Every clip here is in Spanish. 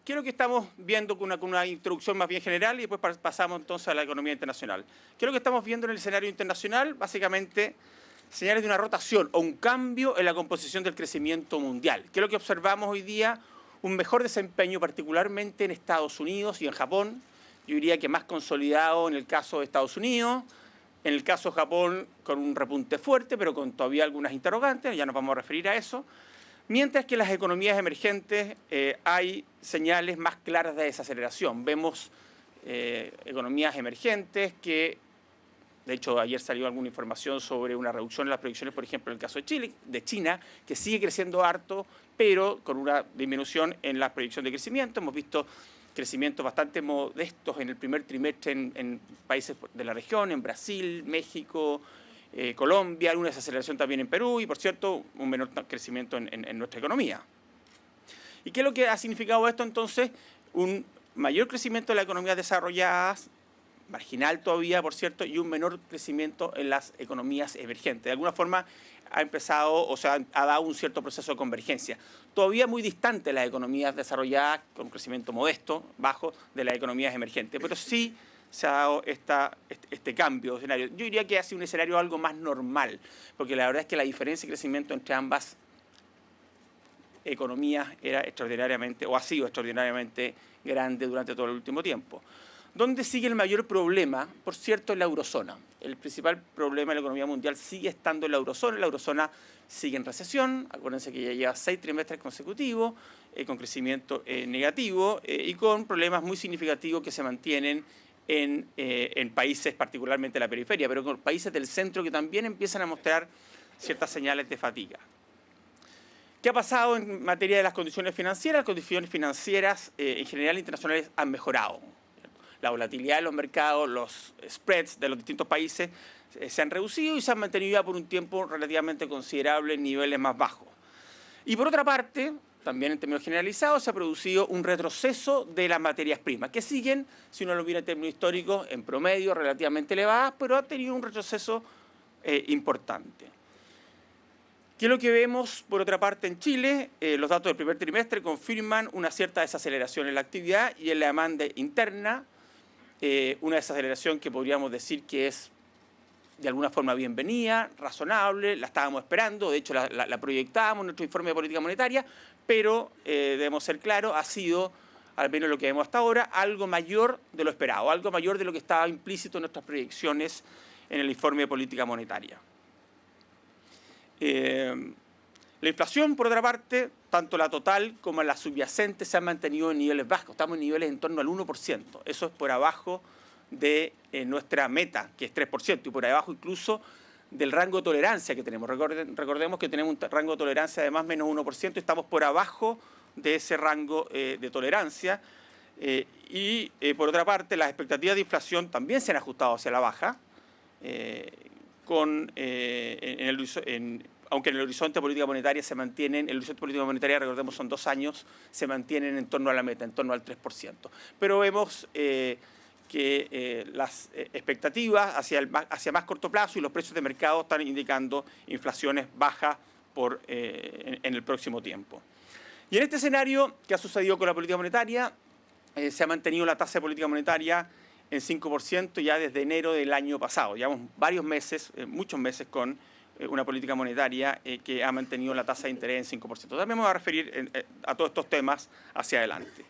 ¿qué es lo que estamos viendo con una introducción más bien general y después pasamos entonces a la economía internacional? ¿Qué es lo que estamos viendo en el escenario internacional? Básicamente, señales de una rotación o un cambio en la composición del crecimiento mundial. ¿Qué es lo que observamos hoy día? Un mejor desempeño particularmente en Estados Unidos y en Japón. Yo diría que más consolidado en el caso de Estados Unidos, en el caso de Japón con un repunte fuerte, pero con todavía algunas interrogantes, ya nos vamos a referir a eso. Mientras que en las economías emergentes hay señales más claras de desaceleración. Vemos economías emergentes que, de hecho, ayer salió alguna información sobre una reducción en las proyecciones, por ejemplo, en el caso de China, que sigue creciendo harto, pero con una disminución en la proyección de crecimiento. Hemos visto crecimientos bastante modestos en el primer trimestre en países de la región, en Brasil, México, Colombia, alguna desaceleración también en Perú y, por cierto, un menor crecimiento en nuestra economía. ¿Y qué es lo que ha significado esto entonces? Un mayor crecimiento de las economías desarrolladas, marginal todavía, por cierto, y un menor crecimiento en las economías emergentes. De alguna forma ha empezado, o sea, ha dado un cierto proceso de convergencia. Todavía muy distante de las economías desarrolladas, con un crecimiento modesto, bajo, de las economías emergentes, pero sí se ha dado este cambio de escenario. Yo diría que ha sido un escenario algo más normal, porque la verdad es que la diferencia de crecimiento entre ambas economías era extraordinariamente, o ha sido extraordinariamente grande durante todo el último tiempo. ¿Dónde sigue el mayor problema? Por cierto, en la eurozona. El principal problema de la economía mundial sigue estando en la eurozona. La eurozona sigue en recesión. Acuérdense que ya lleva 6 trimestres consecutivos con crecimiento negativo y con problemas muy significativos que se mantienen en países, particularmente de la periferia, pero con países del centro que también empiezan a mostrar ciertas señales de fatiga. ¿Qué ha pasado en materia de las condiciones financieras? Las condiciones financieras en general internacionales han mejorado. La volatilidad de los mercados, los spreads de los distintos países se han reducido y se han mantenido ya por un tiempo relativamente considerable en niveles más bajos. Y por otra parte, también en términos generalizados, se ha producido un retroceso de las materias primas, que siguen, si uno lo mira en términos históricos, en promedio relativamente elevadas, pero ha tenido un retroceso importante. ¿Qué es lo que vemos, por otra parte, en Chile? Los datos del primer trimestre confirman una cierta desaceleración en la actividad y en la demanda interna, una desaceleración que podríamos decir que es de alguna forma bienvenida, razonable, la estábamos esperando, de hecho la proyectábamos en nuestro informe de política monetaria, pero debemos ser claros, ha sido, al menos lo que vemos hasta ahora, algo mayor de lo esperado, algo mayor de lo que estaba implícito en nuestras proyecciones en el informe de política monetaria. La inflación, por otra parte, tanto la total como la subyacente se han mantenido en niveles bajos. Estamos en niveles en torno al 1%. Eso es por abajo de nuestra meta, que es 3%, y por abajo incluso del rango de tolerancia que tenemos. Recordemos que tenemos un rango de tolerancia de más o menos 1%, y estamos por abajo de ese rango de tolerancia. Por otra parte, las expectativas de inflación también se han ajustado hacia la baja, aunque en el horizonte de política monetaria se mantienen, el horizonte de política monetaria, recordemos, son 2 años, se mantienen en torno a la meta, en torno al 3%. Pero vemos que las expectativas hacia más corto plazo y los precios de mercado están indicando inflaciones bajas en el próximo tiempo. Y en este escenario, ¿qué ha sucedido con la política monetaria? Se ha mantenido la tasa de política monetaria en 5% ya desde enero del año pasado. Llevamos varios meses, muchos meses con una política monetaria que ha mantenido la tasa de interés en 5%. También me voy a referir a todos estos temas hacia adelante.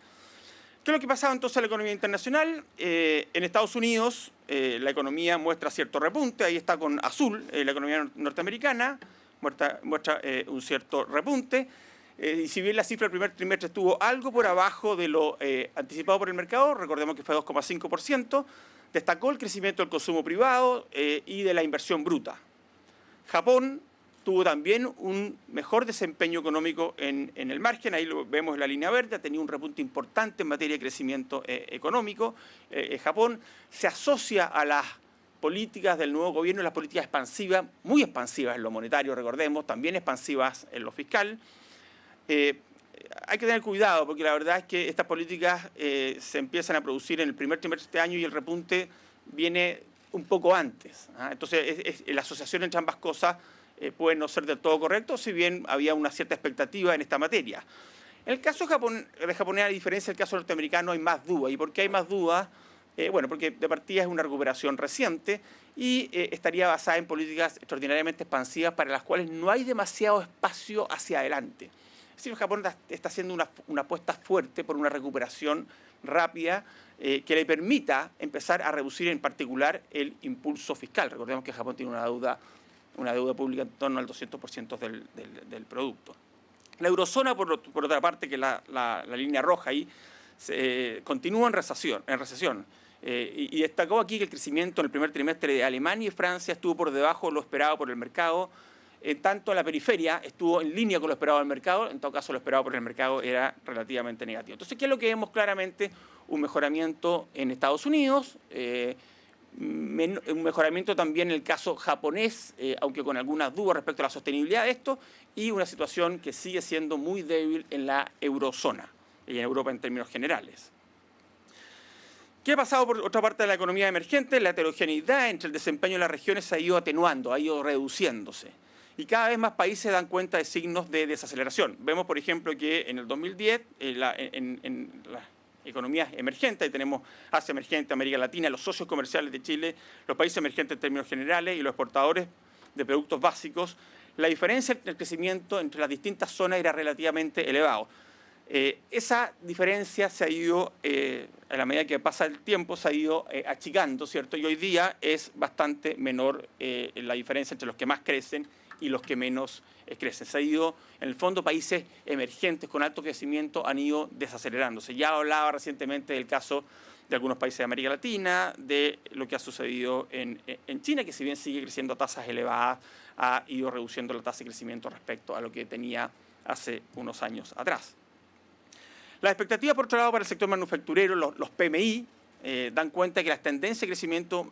¿Qué es lo que pasaba entonces en la economía internacional? En Estados Unidos la economía muestra cierto repunte, ahí está con azul, la economía norteamericana muestra un cierto repunte. Y si bien la cifra del primer trimestre estuvo algo por abajo de lo anticipado por el mercado, recordemos que fue 2,5%, destacó el crecimiento del consumo privado y de la inversión bruta. Japón tuvo también un mejor desempeño económico en el margen, ahí lo vemos en la línea verde, ha tenido un repunte importante en materia de crecimiento económico. Japón se asocia a las políticas del nuevo gobierno, las políticas expansivas, muy expansivas en lo monetario, recordemos, también expansivas en lo fiscal. Hay que tener cuidado porque la verdad es que estas políticas se empiezan a producir en el primer trimestre de este año y el repunte viene un poco antes. Entonces, la asociación entre ambas cosas puede no ser del todo correcto, si bien había una cierta expectativa en esta materia. En el caso de japonés, a diferencia del caso norteamericano, hay más dudas. ¿Y por qué hay más dudas? Bueno, porque de partida es una recuperación reciente y estaría basada en políticas extraordinariamente expansivas para las cuales no hay demasiado espacio hacia adelante. Es decir, Japón está haciendo una apuesta fuerte por una recuperación rápida que le permita empezar a reducir en particular el impulso fiscal. Recordemos que Japón tiene una deuda pública en torno al 200% del producto. La eurozona, por otra parte, que es la línea roja ahí, continúa en recesión. Y destacó aquí que el crecimiento en el primer trimestre de Alemania y Francia estuvo por debajo de lo esperado por el mercado. En tanto, la periferia estuvo en línea con lo esperado del mercado. En todo caso, lo esperado por el mercado era relativamente negativo. Entonces, ¿qué es lo que vemos claramente? Un mejoramiento en Estados Unidos, un mejoramiento también en el caso japonés, aunque con algunas dudas respecto a la sostenibilidad de esto, y una situación que sigue siendo muy débil en la eurozona y en Europa en términos generales. ¿Qué ha pasado por otra parte de la economía emergente? La heterogeneidad entre el desempeño de las regiones se ha ido atenuando, ha ido reduciéndose. Y cada vez más países dan cuenta de signos de desaceleración. Vemos, por ejemplo, que en el 2010, en las economías emergentes, ahí tenemos Asia emergente, América Latina, los socios comerciales de Chile, los países emergentes en términos generales y los exportadores de productos básicos, la diferencia entre el crecimiento entre las distintas zonas era relativamente elevado. Esa diferencia se ha ido, a la medida que pasa el tiempo, se ha ido achicando, ¿cierto? Y hoy día es bastante menor la diferencia entre los que más crecen y los que menos crecen. Se ha ido, en el fondo, países emergentes con alto crecimiento han ido desacelerándose. Ya hablaba recientemente del caso de algunos países de América Latina, de lo que ha sucedido en China, que si bien sigue creciendo a tasas elevadas, ha ido reduciendo la tasa de crecimiento respecto a lo que tenía hace unos años atrás. Las expectativas, por otro lado, para el sector manufacturero, los PMI, dan cuenta que las tendencias de crecimiento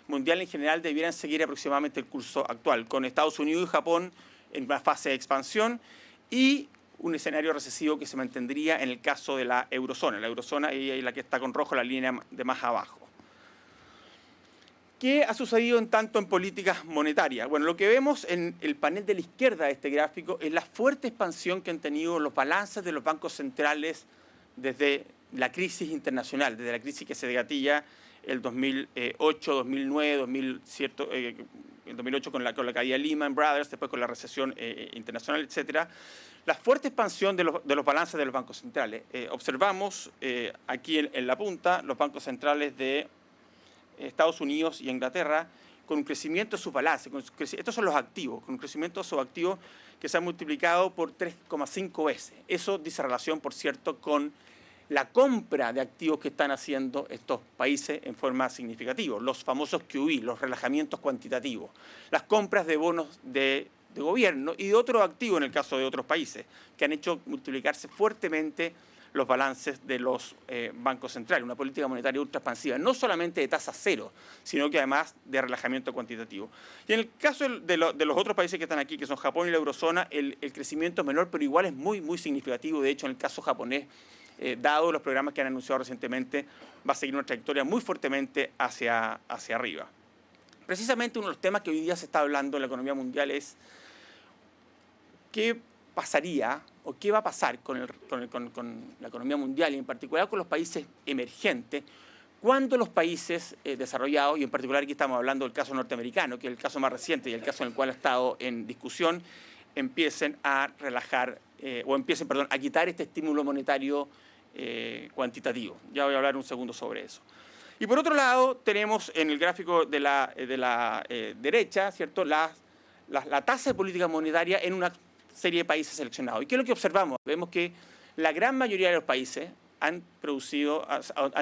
mundial en general debieran seguir aproximadamente el curso actual, con Estados Unidos y Japón en una fase de expansión y un escenario recesivo que se mantendría en el caso de la eurozona. La eurozona es la que está con rojo, la línea de más abajo. ¿Qué ha sucedido en tanto en políticas monetarias? Bueno, lo que vemos en el panel de la izquierda de este gráfico es la fuerte expansión que han tenido los balances de los bancos centrales desde la crisis internacional, desde la crisis que se desgatilla el 2008, 2009, 2008 con la caída de Lehman Brothers, después con la recesión internacional, etc. La fuerte expansión de los balances de los bancos centrales. Observamos aquí en la punta los bancos centrales de Estados Unidos y Inglaterra con un crecimiento de sus balances. Estos son los activos, con un crecimiento de sus activos que se ha multiplicado por 3,5 veces. Eso dice relación, por cierto, con la compra de activos que están haciendo estos países en forma significativa, los famosos QE, los relajamientos cuantitativos, las compras de bonos de gobierno y de otros activos en el caso de otros países, que han hecho multiplicarse fuertemente los balances de los bancos centrales, una política monetaria ultra expansiva, no solamente de tasa cero, sino que además de relajamiento cuantitativo. Y en el caso de los otros países que están aquí, que son Japón y la eurozona, el crecimiento es menor, pero igual es muy, muy significativo. De hecho, en el caso japonés, dado los programas que han anunciado recientemente, va a seguir una trayectoria muy fuertemente hacia arriba. Precisamente uno de los temas que hoy día se está hablando en la economía mundial es qué pasaría o qué va a pasar con la economía mundial y en particular con los países emergentes cuando los países desarrollados, y en particular aquí estamos hablando del caso norteamericano, que es el caso más reciente y el caso en el cual ha estado en discusión, empiecen a relajar a quitar este estímulo monetario cuantitativo. Ya voy a hablar un segundo sobre eso. Y por otro lado, tenemos en el gráfico de la derecha, ¿cierto?, la tasa de política monetaria en una serie de países seleccionados. ¿Y qué es lo que observamos? Vemos que la gran mayoría de los países han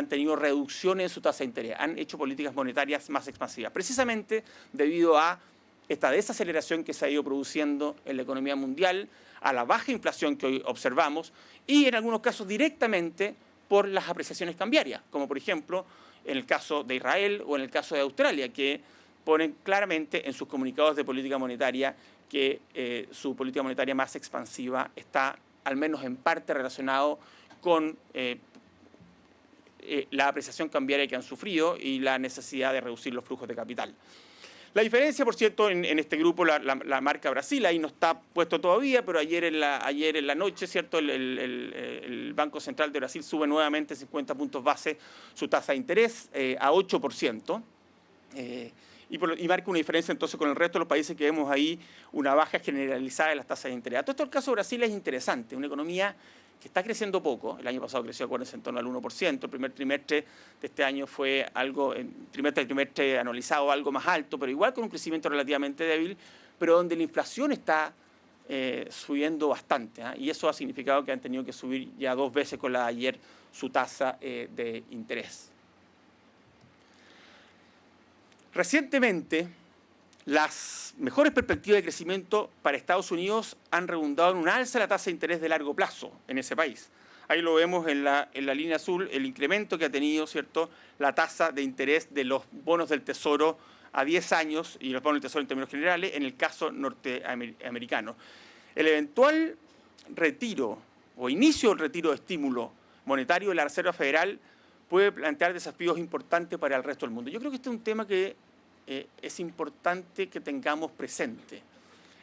tenido reducciones en su tasa de interés, han hecho políticas monetarias más expansivas, precisamente debido a esta desaceleración que se ha ido produciendo en la economía mundial, a la baja inflación que hoy observamos y en algunos casos directamente por las apreciaciones cambiarias, como por ejemplo en el caso de Israel o en el caso de Australia, que ponen claramente en sus comunicados de política monetaria que su política monetaria más expansiva está al menos en parte relacionado con la apreciación cambiaria que han sufrido y la necesidad de reducir los flujos de capital. La diferencia, por cierto, en este grupo, la marca Brasil, ahí no está puesto todavía, pero ayer en la noche, ¿cierto? El Banco Central de Brasil sube nuevamente 50 puntos base su tasa de interés a 8%. Y marca una diferencia entonces con el resto de los países que vemos ahí una baja generalizada de las tasas de interés. A todo esto el caso de Brasil es interesante, una economía que está creciendo poco. El año pasado creció, acuérdense, en torno al 1%. El primer trimestre de este año fue algo, trimestre anualizado algo más alto, pero igual con un crecimiento relativamente débil, pero donde la inflación está subiendo bastante. Y eso ha significado que han tenido que subir ya 2 veces con la de ayer su tasa de interés. Recientemente, las mejores perspectivas de crecimiento para Estados Unidos han redundado en un alza de la tasa de interés de largo plazo en ese país. Ahí lo vemos en la línea azul, el incremento que ha tenido, ¿cierto?, la tasa de interés de los bonos del Tesoro a 10 años y los bonos del Tesoro en términos generales en el caso norteamericano. El eventual retiro o inicio del retiro de estímulo monetario de la Reserva Federal puede plantear desafíos importantes para el resto del mundo. Yo creo que este es un tema que es importante que tengamos presente.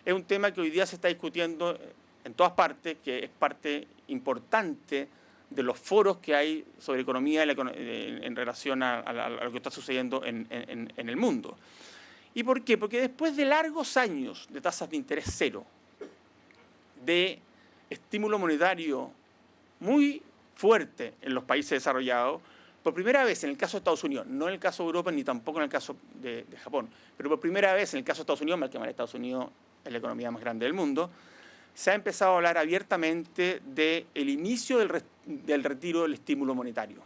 Es un tema que hoy día se está discutiendo en todas partes, que es parte importante de los foros que hay sobre economía en relación a lo que está sucediendo en el mundo. ¿Y por qué? Porque después de largos años de tasas de interés cero, de estímulo monetario muy fuerte en los países desarrollados, por primera vez en el caso de Estados Unidos, no en el caso de Europa ni tampoco en el caso de Japón, pero por primera vez en el caso de Estados Unidos, mal que mal, Estados Unidos es la economía más grande del mundo, se ha empezado a hablar abiertamente del inicio del retiro del estímulo monetario.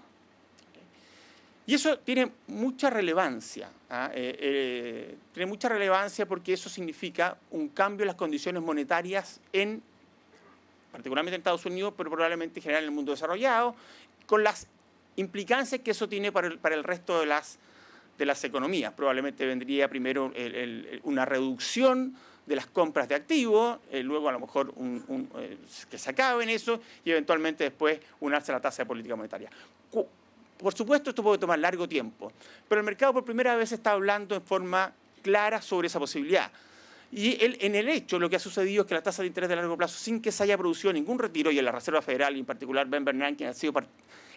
Y eso tiene mucha relevancia. Tiene mucha relevancia porque eso significa un cambio en las condiciones monetarias particularmente en Estados Unidos, pero probablemente en general en el mundo desarrollado, con las implicancias que eso tiene para el resto de las economías. Probablemente vendría primero una reducción de las compras de activos, luego a lo mejor que se acaben eso y eventualmente después un alza de la tasa de política monetaria. Por supuesto, esto puede tomar largo tiempo, pero el mercado por primera vez está hablando en forma clara sobre esa posibilidad. Y en el hecho, lo que ha sucedido es que la tasa de interés de largo plazo, sin que se haya producido ningún retiro, y en la Reserva Federal, y en particular Ben Bernanke, ha sido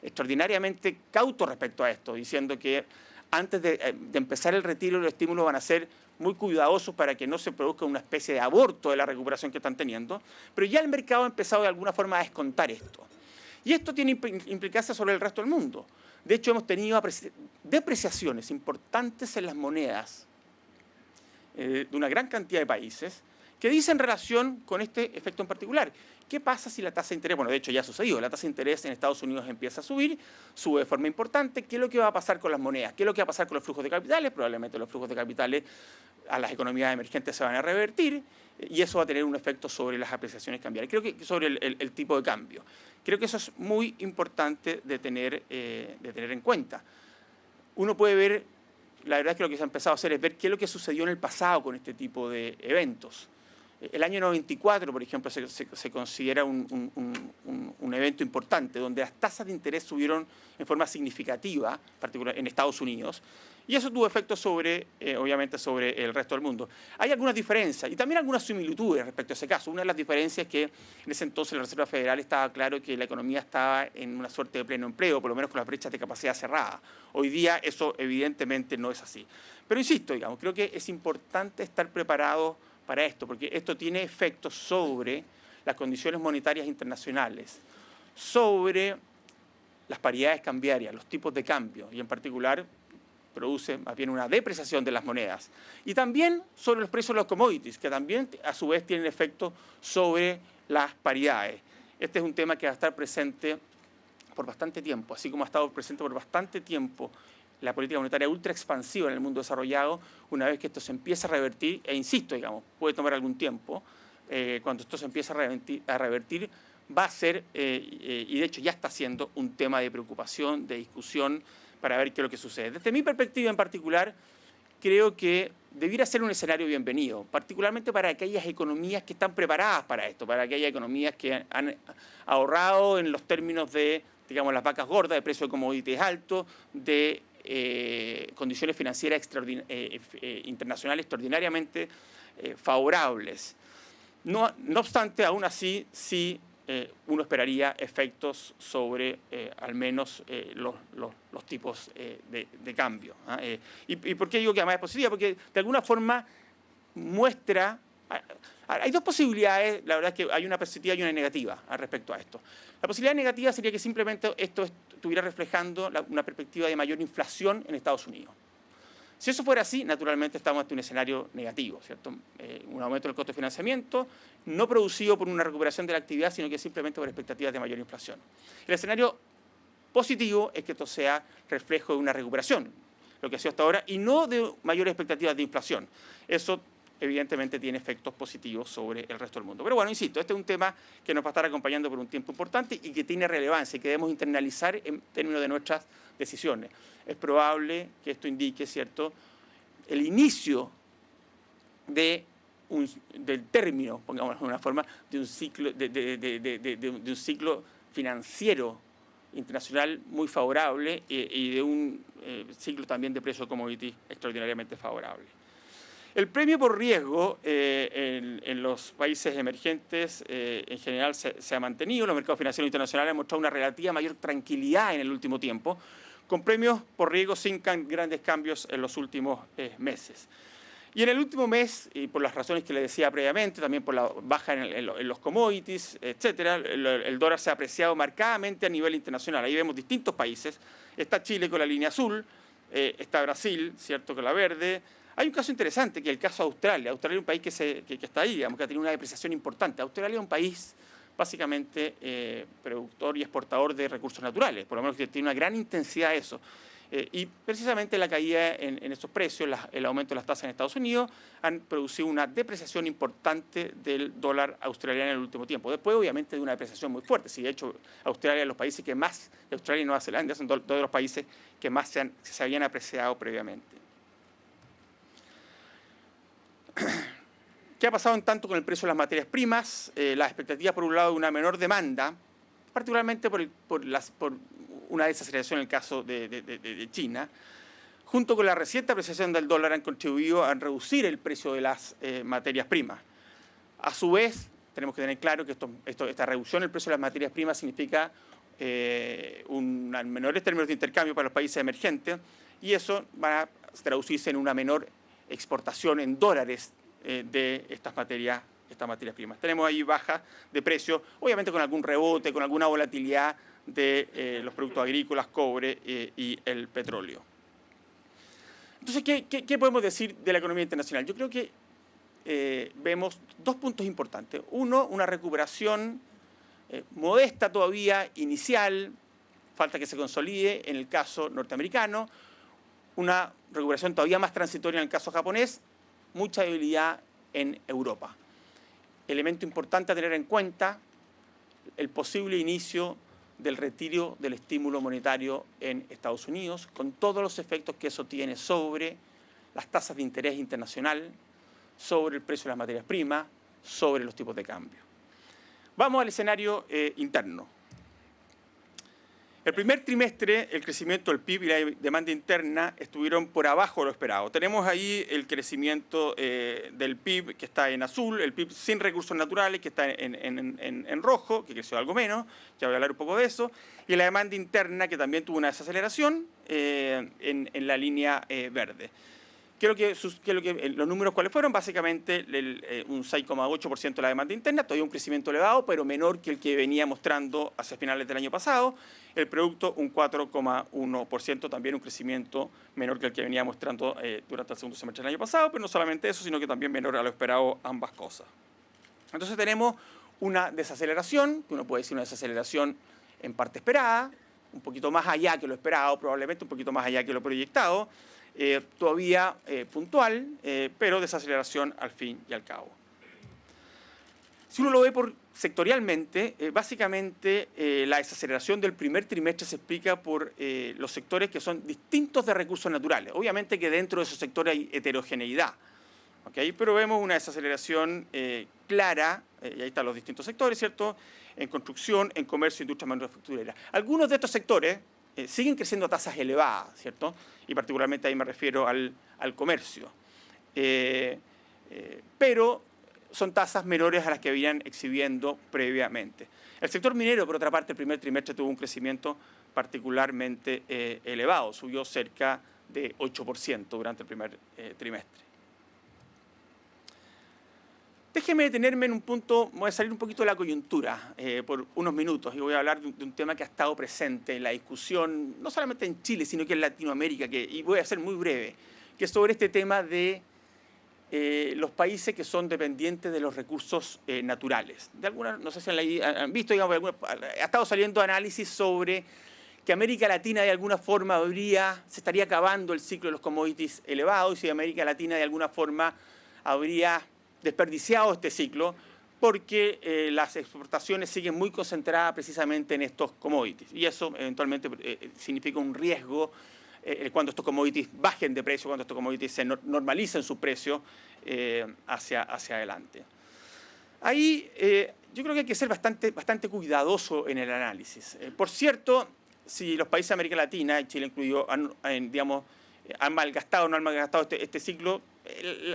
extraordinariamente cauto respecto a esto, diciendo que antes de empezar el retiro, los estímulos van a ser muy cuidadosos para que no se produzca una especie de aborto de la recuperación que están teniendo, pero ya el mercado ha empezado de alguna forma a descontar esto. Y esto tiene implicancias sobre el resto del mundo. De hecho, hemos tenido depreciaciones importantes en las monedas de una gran cantidad de países que dicen relación con este efecto en particular. ¿Qué pasa si la tasa de interés, bueno, de hecho ya ha sucedido, la tasa de interés en Estados Unidos empieza a subir, sube de forma importante? ¿Qué es lo que va a pasar con las monedas? ¿Qué es lo que va a pasar con los flujos de capitales? Probablemente los flujos de capitales a las economías emergentes se van a revertir y eso va a tener un efecto sobre las apreciaciones cambiarias. Creo que sobre el tipo de cambio. Creo que eso es muy importante de tener en cuenta. Uno puede ver, la verdad es que lo que se ha empezado a hacer es ver qué es lo que sucedió en el pasado con este tipo de eventos. El año 94, por ejemplo, se considera un evento importante, donde las tasas de interés subieron en forma significativa, particularmente en Estados Unidos, y eso tuvo efectos obviamente, sobre el resto del mundo. Hay algunas diferencias y también algunas similitudes respecto a ese caso. Una de las diferencias es que en ese entonces la Reserva Federal estaba claro que la economía estaba en una suerte de pleno empleo, por lo menos con las brechas de capacidad cerradas. Hoy día eso evidentemente no es así. Pero insisto, digamos, creo que es importante estar preparado para esto, porque esto tiene efectos sobre las condiciones monetarias internacionales, sobre las paridades cambiarias, los tipos de cambio, y en particular produce más bien una depreciación de las monedas. Y también sobre los precios de los commodities, que también a su vez tienen efectos sobre las paridades. Este es un tema que va a estar presente por bastante tiempo, así como ha estado presente por bastante tiempo la política monetaria ultra expansiva en el mundo desarrollado. Una vez que esto se empieza a revertir, e insisto, digamos, puede tomar algún tiempo, cuando esto se empieza a revertir va a ser, y de hecho ya está siendo, un tema de preocupación, de discusión, para ver qué es lo que sucede. Desde mi perspectiva en particular, creo que debiera ser un escenario bienvenido, particularmente para aquellas economías que están preparadas para esto, para aquellas economías que han ahorrado en los términos de, digamos, las vacas gordas, de precio de commodities altos, de condiciones financieras internacionales extraordinariamente favorables. No obstante, aún así, sí uno esperaría efectos sobre al menos los tipos de cambio. ¿Y por qué digo que además es positiva? Porque de alguna forma muestra... Hay dos posibilidades, la verdad es que hay una positiva y una negativa al respecto a esto. La posibilidad negativa sería que simplemente esto estuviera reflejando una perspectiva de mayor inflación en Estados Unidos. Si eso fuera así, naturalmente estamos ante un escenario negativo, ¿cierto? Un aumento del costo de financiamiento, no producido por una recuperación de la actividad, sino que simplemente por expectativas de mayor inflación. El escenario positivo es que esto sea reflejo de una recuperación, lo que ha sido hasta ahora, y no de mayores expectativas de inflación. Eso evidentemente tiene efectos positivos sobre el resto del mundo. Pero bueno, insisto, este es un tema que nos va a estar acompañando por un tiempo importante y que tiene relevancia y que debemos internalizar en términos de nuestras decisiones. Es probable que esto indique, ¿cierto?, el inicio del término, pongamos de una forma, de un ciclo, de un ciclo financiero internacional muy favorable y de un ciclo también de precios de commodities extraordinariamente favorable. El premio por riesgo en los países emergentes en general se ha mantenido. Los mercados financieros internacionales han mostrado una relativa mayor tranquilidad en el último tiempo, con premios por riesgo sin grandes cambios en los últimos meses. Y en el último mes, y por las razones que le decía previamente, también por la baja en los commodities, etcétera, el dólar se ha apreciado marcadamente a nivel internacional. Ahí vemos distintos países. Está Chile con la línea azul, está Brasil, ¿cierto?, con la verde. Hay un caso interesante, que es el caso de Australia. Australia es un país que está ahí, digamos, que ha tenido una depreciación importante. Australia es un país básicamente productor y exportador de recursos naturales, por lo menos que tiene una gran intensidad de eso. Y precisamente la caída en esos precios, el aumento de las tasas en Estados Unidos, han producido una depreciación importante del dólar australiano en el último tiempo. Después, obviamente, de una depreciación muy fuerte. Si de hecho, Australia es los países que más, Australia y Nueva Zelanda, son dos de los países que más se habían apreciado previamente. ¿Qué ha pasado en tanto con el precio de las materias primas? Las expectativas, por un lado, de una menor demanda, particularmente por una desaceleración en el caso de China, junto con la reciente apreciación del dólar, han contribuido a reducir el precio de las materias primas. A su vez, tenemos que tener claro que esta reducción del precio de las materias primas significa menores términos de intercambio para los países emergentes, y eso va a traducirse en una menor exportación en dólares de estas materias primas. Tenemos ahí bajas de precio, obviamente con algún rebote, con alguna volatilidad de los productos agrícolas, cobre y el petróleo. Entonces, ¿qué podemos decir de la economía internacional? Yo creo que vemos dos puntos importantes. Uno, una recuperación modesta todavía, inicial, falta que se consolide en el caso norteamericano, una recuperación todavía más transitoria en el caso japonés, mucha debilidad en Europa. Elemento importante a tener en cuenta, el posible inicio del retiro del estímulo monetario en Estados Unidos, con todos los efectos que eso tiene sobre las tasas de interés internacional, sobre el precio de las materias primas, sobre los tipos de cambio. Vamos al escenario interno. El primer trimestre, el crecimiento del PIB y la demanda interna estuvieron por abajo de lo esperado. Tenemos ahí el crecimiento del PIB, que está en azul, el PIB sin recursos naturales, que está en rojo, que creció algo menos, ya voy a hablar un poco de eso, y la demanda interna, que también tuvo una desaceleración en la línea verde. Los números cuáles fueron, básicamente un 6,8% de la demanda interna, todavía un crecimiento elevado, pero menor que el que venía mostrando hacia finales del año pasado. El producto un 4,1%, también un crecimiento menor que el que venía mostrando durante el segundo semestre del año pasado, pero no solamente eso, sino que también menor a lo esperado ambas cosas. Entonces tenemos una desaceleración, que uno puede decir una desaceleración en parte esperada, un poquito más allá que lo esperado, probablemente un poquito más allá que lo proyectado, todavía puntual, pero desaceleración al fin y al cabo. Si uno lo ve sectorialmente, básicamente la desaceleración del primer trimestre se explica por los sectores que son distintos de recursos naturales. Obviamente que dentro de esos sectores hay heterogeneidad, ¿okay? Pero vemos una desaceleración clara, y ahí están los distintos sectores, ¿cierto?, en construcción, en comercio, industria manufacturera. Algunos de estos sectores, siguen creciendo a tasas elevadas, ¿cierto? Y particularmente ahí me refiero al comercio. Pero son tasas menores a las que venían exhibiendo previamente. El sector minero, por otra parte, el primer trimestre tuvo un crecimiento particularmente elevado, subió cerca de 8% durante el primer trimestre. Déjeme detenerme en un punto, voy a salir un poquito de la coyuntura por unos minutos y voy a hablar de un tema que ha estado presente en la discusión, no solamente en Chile, sino que en Latinoamérica, y voy a ser muy breve, que es sobre este tema de los países que son dependientes de los recursos naturales. De alguna, no sé si han visto, digamos, ha estado saliendo análisis sobre que América Latina de alguna forma se estaría acabando el ciclo de los commodities elevados y América Latina de alguna forma habría desperdiciado este ciclo porque las exportaciones siguen muy concentradas precisamente en estos commodities. Y eso eventualmente significa un riesgo cuando estos commodities bajen de precio, cuando estos commodities se normalicen su precio hacia adelante. Ahí yo creo que hay que ser bastante cuidadoso en el análisis. Por cierto, si los países de América Latina, y Chile incluido, han malgastado o no han malgastado este ciclo,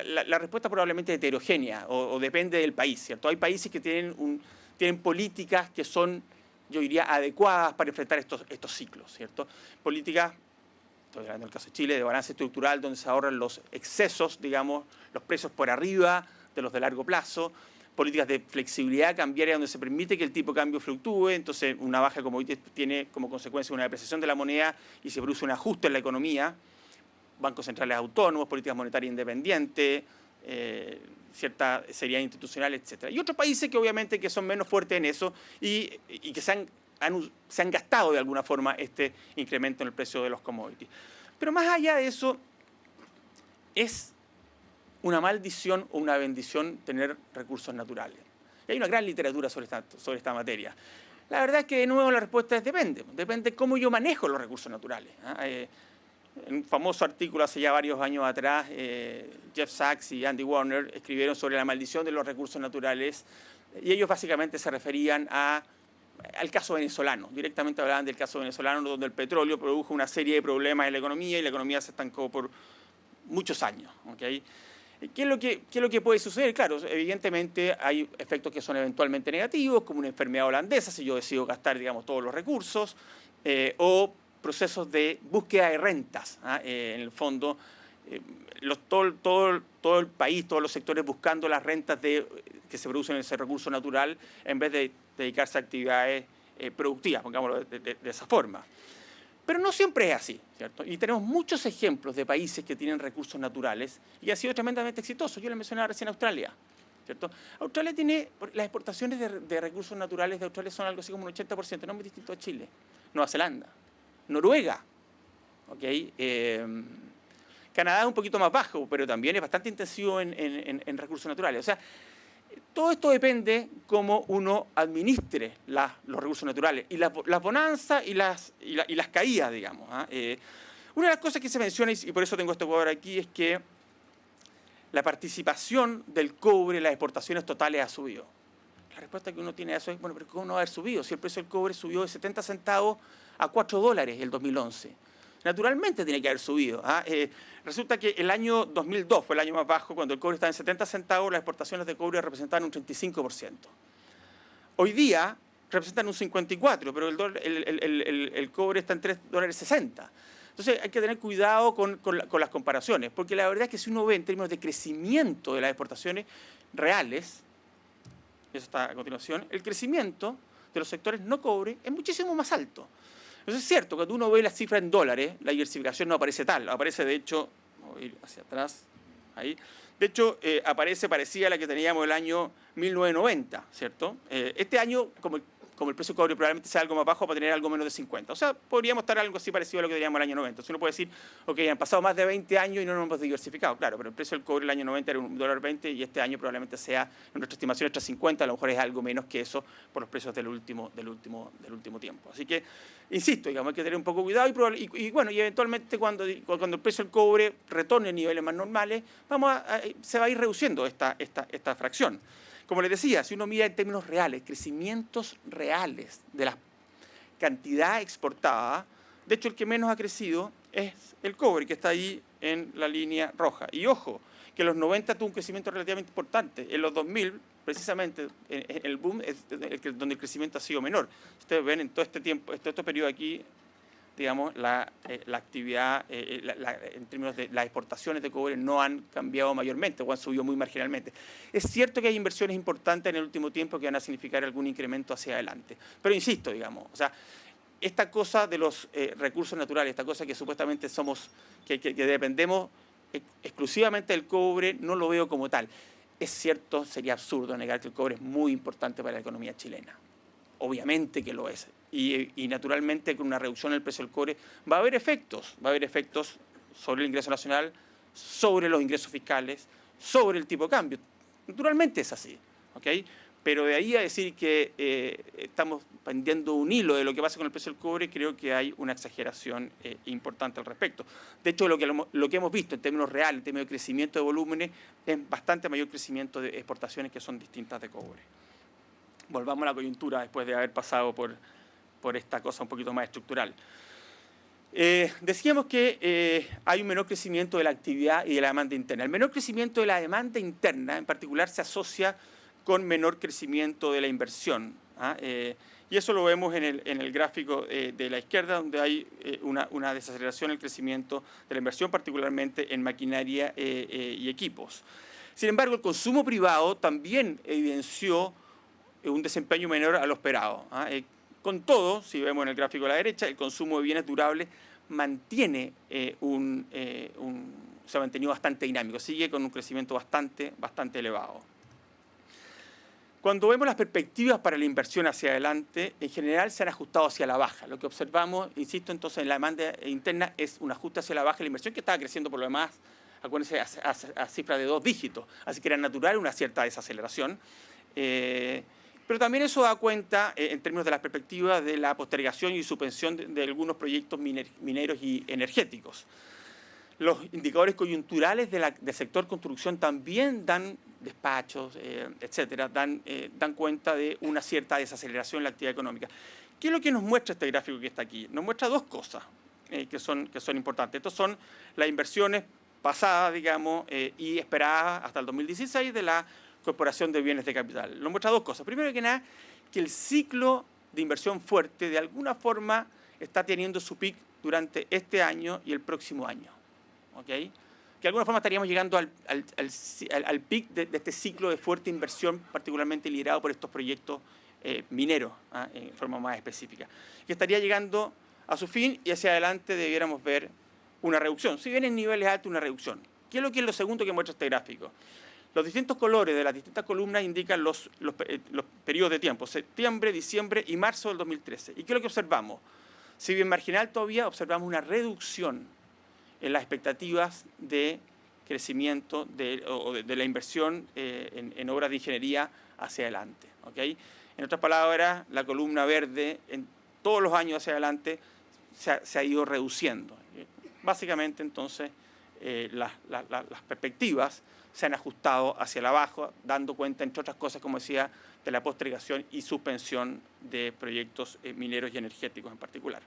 la respuesta probablemente es heterogénea o depende del país, ¿cierto? Hay países que tienen políticas que son, yo diría, adecuadas para enfrentar estos ciclos, ¿cierto? Políticas, estoy hablando del caso de Chile, de balance estructural, donde se ahorran los excesos, digamos, los precios por arriba de los de largo plazo, políticas de flexibilidad cambiaria donde se permite que el tipo de cambio fluctúe, entonces una baja como tiene como consecuencia una depreciación de la moneda y se produce un ajuste en la economía, bancos centrales autónomos, políticas monetarias independientes, cierta seriedad institucional, etc. Y otros países que obviamente que son menos fuertes en eso y que se han gastado de alguna forma este incremento en el precio de los commodities. Pero más allá de eso, es una maldición o una bendición tener recursos naturales. Y hay una gran literatura sobre esta materia. La verdad es que de nuevo la respuesta es depende. Depende cómo yo manejo los recursos naturales. En un famoso artículo hace ya varios años atrás, Jeff Sachs y Andy Warner escribieron sobre la maldición de los recursos naturales y ellos básicamente se referían al caso venezolano. Directamente hablaban del caso venezolano donde el petróleo produjo una serie de problemas en la economía y la economía se estancó por muchos años. ¿Okay? ¿Qué es lo que puede suceder? Claro, evidentemente hay efectos que son eventualmente negativos, como una enfermedad holandesa, si yo decido gastar, digamos, todos los recursos, o procesos de búsqueda de rentas. En el fondo, todo el país, todos los sectores buscando las rentas que se producen en ese recurso natural en vez de dedicarse a actividades productivas, pongámoslo de esa forma. Pero no siempre es así, ¿cierto? Y tenemos muchos ejemplos de países que tienen recursos naturales y han sido tremendamente exitosos. Yo les mencionaba recién Australia, ¿cierto? Australia tiene, las exportaciones de recursos naturales de Australia son algo así como un 80%, no muy distinto a Chile. Nueva Zelanda, Noruega, ¿okay? Canadá es un poquito más bajo, pero también es bastante intensivo en recursos naturales. O sea, todo esto depende cómo uno administre los recursos naturales y las bonanzas y las caídas, digamos. Una de las cosas que se menciona, y por eso tengo este cuadro aquí, es que la participación del cobre en las exportaciones totales ha subido. La respuesta que uno tiene a eso es, bueno, pero ¿cómo no va a haber subido? Si el precio del cobre subió de 70 centavos a $4 en el 2011. Naturalmente tiene que haber subido. Resulta que el año 2002 fue el año más bajo, cuando el cobre estaba en 70 centavos, las exportaciones de cobre representaban un 35%. Hoy día representan un 54%, pero el cobre está en $3.60. Entonces hay que tener cuidado con las comparaciones, porque la verdad es que si uno ve en términos de crecimiento de las exportaciones reales, eso está a continuación, el crecimiento de los sectores no cobre es muchísimo más alto. Entonces es cierto, cuando uno ve las cifras en dólares, la diversificación no aparece tal, aparece de hecho, voy a ir hacia atrás, ahí, de hecho aparece parecida a la que teníamos el año 1990, ¿cierto? Este año, como el precio del cobre probablemente sea algo más bajo, para tener algo menos de 50. O sea, podríamos estar algo así parecido a lo que teníamos el año 90. Entonces uno puede decir, ok, han pasado más de 20 años y no nos hemos diversificado. Claro, pero el precio del cobre el año 90 era $1.20 y este año probablemente sea, en nuestra estimación, extra 50, a lo mejor es algo menos que eso por los precios del último tiempo. Así que, insisto, digamos, hay que tener un poco cuidado y bueno, y eventualmente cuando el precio del cobre retorne a niveles más normales, se va a ir reduciendo esta fracción. Como les decía, si uno mira en términos reales, crecimientos reales de la cantidad exportada, De hecho, el que menos ha crecido es el cobre, que está ahí en la línea roja. Y ojo, que en los 90 tuvo un crecimiento relativamente importante. En los 2000, precisamente, en el boom es donde el crecimiento ha sido menor. Ustedes ven en todo este tiempo, en todo este periodo aquí, digamos, la actividad, en términos de las exportaciones de cobre no han cambiado mayormente o han subido muy marginalmente. Es cierto que hay inversiones importantes en el último tiempo que van a significar algún incremento hacia adelante. Pero insisto, digamos, o sea, esta cosa de los recursos naturales, esta cosa que supuestamente somos, que dependemos exclusivamente del cobre, no lo veo como tal. Es cierto, sería absurdo negar que el cobre es muy importante para la economía chilena. Obviamente que lo es. Y naturalmente con una reducción del precio del cobre va a haber efectos. Va a haber efectos sobre el ingreso nacional, sobre los ingresos fiscales, sobre el tipo de cambio. Naturalmente es así, ¿ok? Pero de ahí a decir que estamos pendiendo un hilo de lo que pasa con el precio del cobre, creo que hay una exageración importante al respecto. De hecho, lo que hemos visto en términos reales, en términos de crecimiento de volúmenes, es bastante mayor crecimiento de exportaciones que son distintas de cobre. Volvamos a la coyuntura después de haber pasado por esta cosa un poquito más estructural. Decíamos que hay un menor crecimiento de la actividad y de la demanda interna. El menor crecimiento de la demanda interna, en particular, se asocia con menor crecimiento de la inversión. Y eso lo vemos en el gráfico de la izquierda, donde hay una desaceleración en el crecimiento de la inversión, particularmente en maquinaria y equipos. Sin embargo, el consumo privado también evidenció un desempeño menor a lo esperado. Con todo, si vemos en el gráfico de la derecha, el consumo de bienes durables mantiene se ha mantenido bastante dinámico, sigue con un crecimiento bastante elevado. Cuando vemos las perspectivas para la inversión hacia adelante, en general se han ajustado hacia la baja. Lo que observamos, insisto, entonces en la demanda interna es un ajuste hacia la baja de la inversión que estaba creciendo por lo demás, acuérdense, a cifras de 2 dígitos. Así que era natural una cierta desaceleración. Pero también eso da cuenta, en términos de las perspectivas, de la postergación y suspensión de algunos proyectos mineros y energéticos. Los indicadores coyunturales del sector construcción también dan despachos, etcétera, dan cuenta de una cierta desaceleración en la actividad económica. ¿Qué es lo que nos muestra este gráfico que está aquí? Nos muestra dos cosas que son importantes. Estas son las inversiones pasadas, digamos, y esperadas hasta el 2016 de la Corporación de Bienes de Capital. Nos muestra dos cosas. Primero que nada, que el ciclo de inversión fuerte de alguna forma está teniendo su pic durante este año y el próximo año. ¿Okay? Que de alguna forma estaríamos llegando al pic de este ciclo de fuerte inversión, particularmente liderado por estos proyectos mineros, en forma más específica, que estaría llegando a su fin y hacia adelante debiéramos ver una reducción. Si bien en niveles altos, una reducción. ¿Qué es lo segundo que muestra este gráfico? Los distintos colores de las distintas columnas indican los periodos de tiempo, septiembre, diciembre y marzo del 2013. ¿Y qué es lo que observamos? Si bien marginal todavía, observamos una reducción en las expectativas de crecimiento de la inversión en obras de ingeniería hacia adelante. ¿Okay? En otras palabras, la columna verde en todos los años hacia adelante se ha ido reduciendo. Básicamente, entonces, las perspectivas se han ajustado hacia la baja, dando cuenta, entre otras cosas, como decía, de la postergación y suspensión de proyectos mineros y energéticos en particular.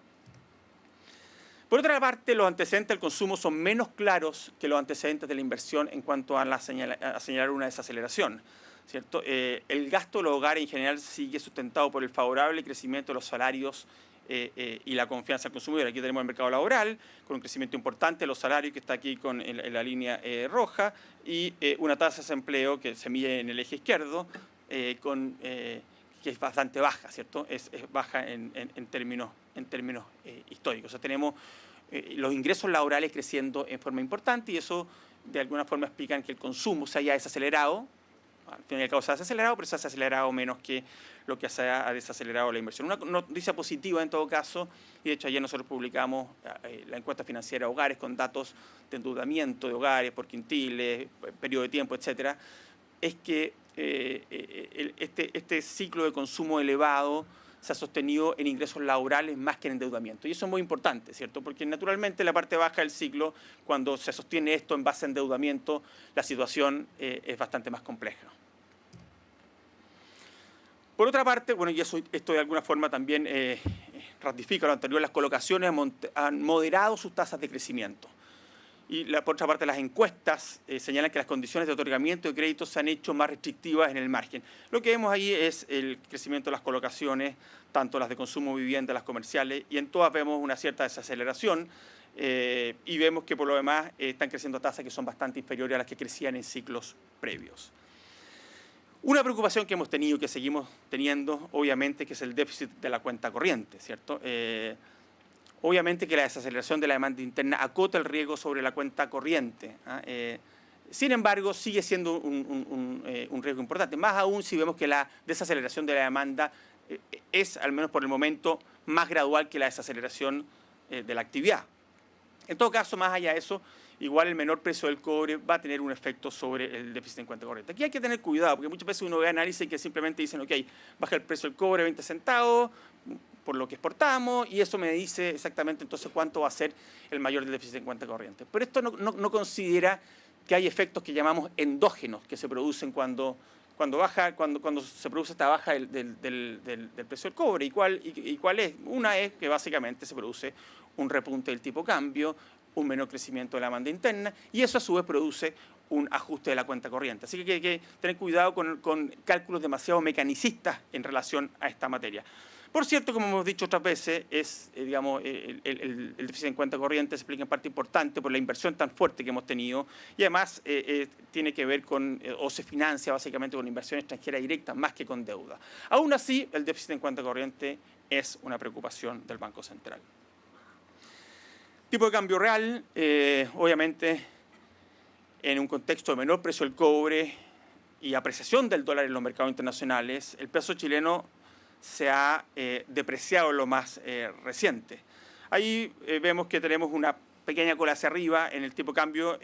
Por otra parte, los antecedentes del consumo son menos claros que los antecedentes de la inversión en cuanto a señalar una desaceleración, ¿cierto? El gasto de los hogares en general sigue sustentado por el favorable crecimiento de los salarios y la confianza del consumidor. Aquí tenemos el mercado laboral, con un crecimiento importante de los salarios, que está aquí en la línea roja, y una tasa de desempleo que se mide en el eje izquierdo, que es bastante baja, ¿cierto? Es baja en términos históricos. O sea, tenemos los ingresos laborales creciendo en forma importante y eso de alguna forma explica que el consumo se haya desacelerado. Al fin y al cabo se ha desacelerado, pero se ha desacelerado menos que lo que se ha desacelerado la inversión. Una noticia positiva en todo caso, y de hecho ayer nosotros publicamos la encuesta financiera Hogares con datos de endeudamiento de hogares por quintiles, periodo de tiempo, etcétera, es que este ciclo de consumo elevado se ha sostenido en ingresos laborales más que en endeudamiento. Y eso es muy importante, ¿cierto? Porque naturalmente en la parte baja del ciclo, cuando se sostiene esto en base a endeudamiento, la situación es bastante más compleja. Por otra parte, bueno, y esto de alguna forma también ratifica lo anterior, las colocaciones han moderado sus tasas de crecimiento. Y por otra parte, las encuestas señalan que las condiciones de otorgamiento de créditos se han hecho más restrictivas en el margen. Lo que vemos ahí es el crecimiento de las colocaciones, tanto las de consumo vivienda, las comerciales, y en todas vemos una cierta desaceleración y vemos que por lo demás están creciendo tasas que son bastante inferiores a las que crecían en ciclos previos. Una preocupación que hemos tenido y que seguimos teniendo, obviamente, que es el déficit de la cuenta corriente, ¿cierto? Obviamente que la desaceleración de la demanda interna acota el riesgo sobre la cuenta corriente. Sin embargo, sigue siendo un riesgo importante, más aún si vemos que la desaceleración de la demanda es, al menos por el momento, más gradual que la desaceleración de la actividad. En todo caso, más allá de eso, igual el menor precio del cobre va a tener un efecto sobre el déficit en cuenta corriente. Aquí hay que tener cuidado, porque muchas veces uno ve análisis que simplemente dicen, ok, baja el precio del cobre 20 centavos, por lo que exportamos, y eso me dice exactamente entonces cuánto va a ser el mayor déficit en cuenta corriente. Pero esto no considera que hay efectos que llamamos endógenos que se producen cuando se produce esta baja del precio del cobre. ¿Y cuál es? Una es que básicamente se produce un repunte del tipo cambio, un menor crecimiento de la demanda interna, y eso a su vez produce un ajuste de la cuenta corriente. Así que hay que tener cuidado con cálculos demasiado mecanicistas en relación a esta materia. Por cierto, como hemos dicho otras veces, el déficit en cuenta corriente se explica en parte importante por la inversión tan fuerte que hemos tenido y además tiene que ver o se financia básicamente con inversión extranjera directa más que con deuda. Aún así, el déficit en cuenta corriente es una preocupación del Banco Central. Tipo de cambio real, obviamente, en un contexto de menor precio del cobre y apreciación del dólar en los mercados internacionales, el peso chileno se ha depreciado en lo más reciente. Ahí vemos que tenemos una pequeña cola hacia arriba en el tipo de cambio.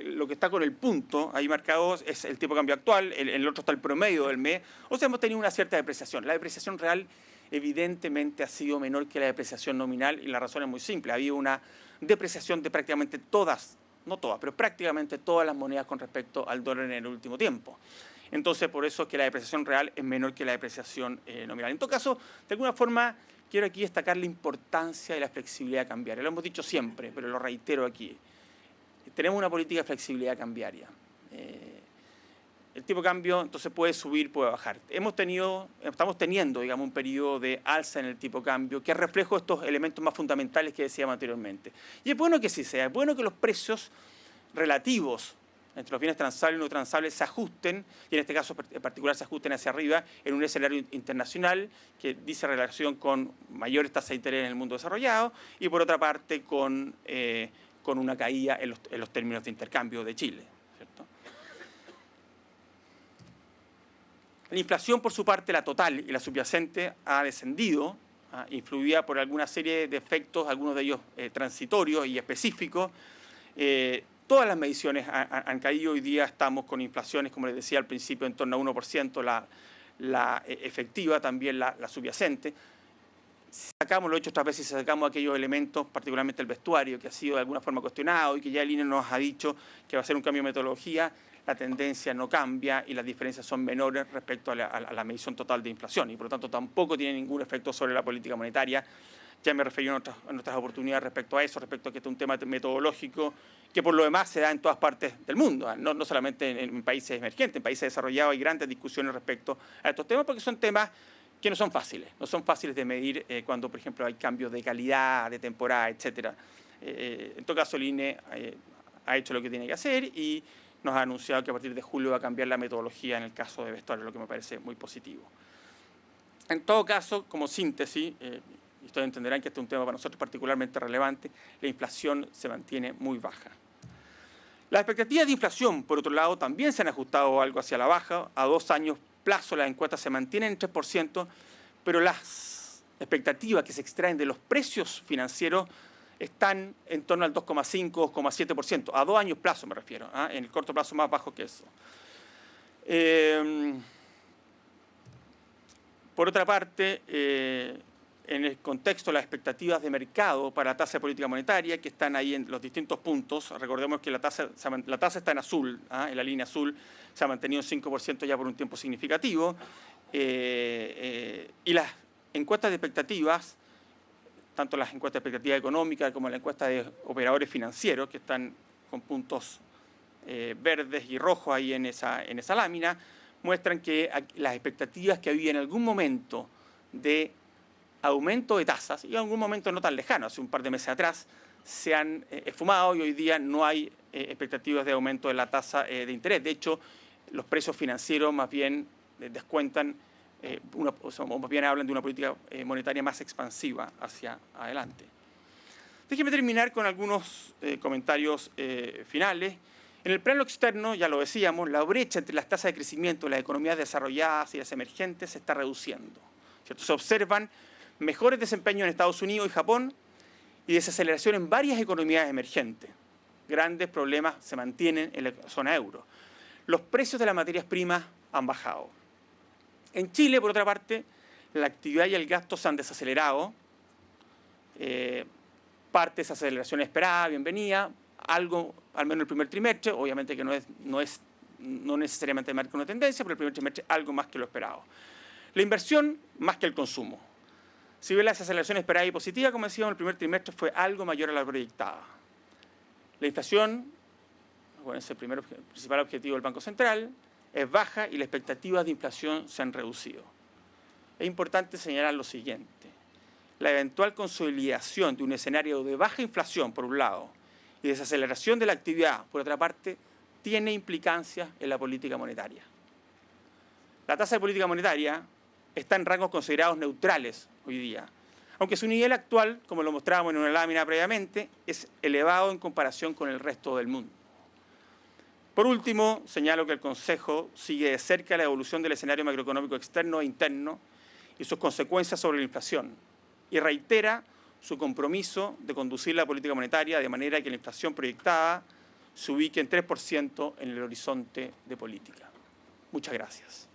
Lo que está con el punto ahí marcado es el tipo de cambio actual, el otro está el promedio del mes. O sea, hemos tenido una cierta depreciación. La depreciación real evidentemente ha sido menor que la depreciación nominal y la razón es muy simple. Ha habido una depreciación de prácticamente todas, no todas, pero prácticamente todas las monedas con respecto al dólar en el último tiempo. Entonces, por eso es que la depreciación real es menor que la depreciación nominal. En todo caso, de alguna forma, quiero aquí destacar la importancia de la flexibilidad cambiaria. Lo hemos dicho siempre, pero lo reitero aquí. Tenemos una política de flexibilidad cambiaria. El tipo de cambio, entonces, puede subir, puede bajar. Estamos teniendo, digamos, un periodo de alza en el tipo de cambio que es reflejo de estos elementos más fundamentales que decíamos anteriormente. Y es bueno que sí sea, es bueno que los precios relativos entre los bienes transables y no transables se ajusten, y en este caso en particular se ajusten hacia arriba en un escenario internacional que dice relación con mayores tasas de interés en el mundo desarrollado y por otra parte con una caída en los términos de intercambio de Chile, ¿cierto? La inflación, por su parte, la total y la subyacente, ha descendido, influida por alguna serie de efectos, algunos de ellos transitorios y específicos. Todas las mediciones han caído. Hoy día estamos con inflaciones, como les decía al principio, en torno a 1%, la efectiva, también la subyacente. Si sacamos, lo he hecho otras veces, si sacamos aquellos elementos, particularmente el vestuario, que ha sido de alguna forma cuestionado y que ya el INE nos ha dicho que va a ser un cambio de metodología, la tendencia no cambia y las diferencias son menores respecto a la medición total de inflación y por lo tanto tampoco tiene ningún efecto sobre la política monetaria. Ya me referí en otras oportunidades respecto a eso, respecto a que este es un tema metodológico que por lo demás se da en todas partes del mundo, no solamente en países emergentes, en países desarrollados hay grandes discusiones respecto a estos temas porque son temas que no son fáciles de medir cuando, por ejemplo, hay cambios de calidad, de temporada, etc. En todo caso, el INE ha hecho lo que tiene que hacer y nos ha anunciado que a partir de julio va a cambiar la metodología en el caso de vestuario, lo que me parece muy positivo. En todo caso, como síntesis, ustedes entenderán que este es un tema para nosotros particularmente relevante, la inflación se mantiene muy baja. Las expectativas de inflación, por otro lado, también se han ajustado algo hacia la baja. A 2 años plazo las encuestas se mantienen en 3%, pero las expectativas que se extraen de los precios financieros están en torno al 2,5, 2,7%. A 2 años plazo me refiero, en el corto plazo más bajo que eso. Por otra parte, en el contexto de las expectativas de mercado para la tasa de política monetaria, que están ahí en los distintos puntos, recordemos que la tasa está en azul, en la línea azul, se ha mantenido en 5% ya por un tiempo significativo, y las encuestas de expectativas tanto las encuestas de expectativa económica como la encuesta de operadores financieros, que están con puntos verdes y rojos ahí en esa lámina, muestran que las expectativas que había en algún momento de aumento de tasas, y en algún momento no tan lejano, hace un par de meses atrás, se han esfumado y hoy día no hay expectativas de aumento de la tasa de interés. De hecho, los precios financieros más bien descuentan, o más bien hablan de una política monetaria más expansiva hacia adelante. Déjenme terminar con algunos comentarios finales. En el plano externo, ya lo decíamos, la brecha entre las tasas de crecimiento de las economías desarrolladas y las emergentes se está reduciendo, ¿cierto? Se observan mejores desempeños en Estados Unidos y Japón y desaceleración en varias economías emergentes. Grandes problemas se mantienen en la zona euro. Los precios de las materias primas han bajado. En Chile, por otra parte, la actividad y el gasto se han desacelerado. Parte de esa aceleración esperada, bienvenida, algo, al menos el primer trimestre, obviamente que no necesariamente marca una tendencia, pero el primer trimestre algo más que lo esperado. La inversión más que el consumo. Si bien la desaceleración esperada y positiva, como decíamos, el primer trimestre fue algo mayor a la proyectada. La inflación, bueno, es el principal objetivo del Banco Central, es baja y las expectativas de inflación se han reducido. Es importante señalar lo siguiente. La eventual consolidación de un escenario de baja inflación, por un lado, y desaceleración de la actividad, por otra parte, tiene implicancias en la política monetaria. La tasa de política monetaria está en rangos considerados neutrales hoy día, aunque su nivel actual, como lo mostrábamos en una lámina previamente, es elevado en comparación con el resto del mundo. Por último, señalo que el Consejo sigue de cerca la evolución del escenario macroeconómico externo e interno y sus consecuencias sobre la inflación, y reitera su compromiso de conducir la política monetaria de manera que la inflación proyectada se ubique en 3% en el horizonte de política. Muchas gracias.